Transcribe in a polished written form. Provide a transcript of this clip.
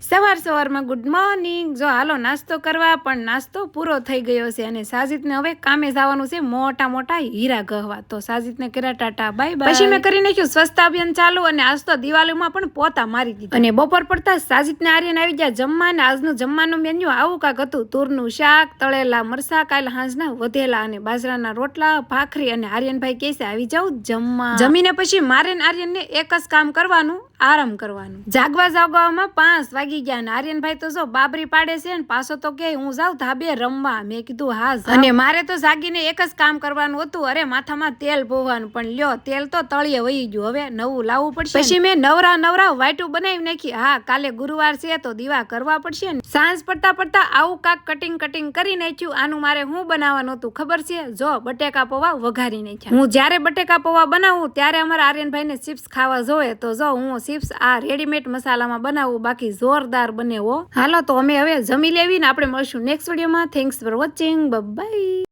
સવારમાં good morning. જો હાલો નાસ્તો કરવા, પણ નાસ્તો પૂરો થઈ ગયો છે અને સાજીદને હવે કામે જવાનું છે મોટા મોટા હીરા ગહવા। તો સાજીદને કર્યા ટાટા બાય બાય। પછી મેં કરી નાખ્યું સ્વચ્છતા અભિયાન ચાલુ અને આજ તો દિવાળીમાં પણ પોતા મારી દીધા અને બપોર પડતા સાજીદને આર્યન આવી ગયા જમવા અને આજનું જમવાનું મેન્યુ આવું કાક હતું। તુરનું શાક, તળેલા મરસા, કાલ હાંજના વધેલા અને બાજરાના રોટલા, ભાખરી અને આર્યનભાઈ કહે છે આવી જાવ જમવા। જમીને પછી મારે ને આર્યનને એક જ કામ કરવાનું, આરામ કરવાનું। જાગવામાં 5 વાગી ગયા અને આર્યનભાઈ તો જો બાબરી પાડે છે ને પાછો તો કે હું જાઉં ધાબે રમવા। મેં કીધું હા અને મારે તો જાગીને એક જ કામ કરવાનું હતું, અરે માથામાં તેલ પોવાનું, પણ લ્યો તેલ તો તળિયે વહી ગયું, હવે નવું લાવવું પડશે। પછી મેં નવરા વાઈટું બનાવી નાખી। હા કાલે ગુરુવાર છે તો દીવા કરવા પડશે ને। સાંજ પડતા આવું કાક કટિંગ કરી નાખ્યું। આનું મારે શું બનાવવાનું હતું ખબર છે? જો બટેકા પૌવા વઘારી નાખ્યા। હું જ્યારે બટેકા પૌવા બનાવું ત્યારે અમારા આર્યનભાઈને ચિપ્સ ખાવા જોવે, તો જો હું ચિપ્સ આ રેડીમેડ મસાલામાં બનાવું, બાકી જોરદાર બને હો। હાલો તો અમે હવે જમી લેવી ને આપણે મળશું નેક્સ્ટ વિડીયોમાં। Thanks for watching, bye bye.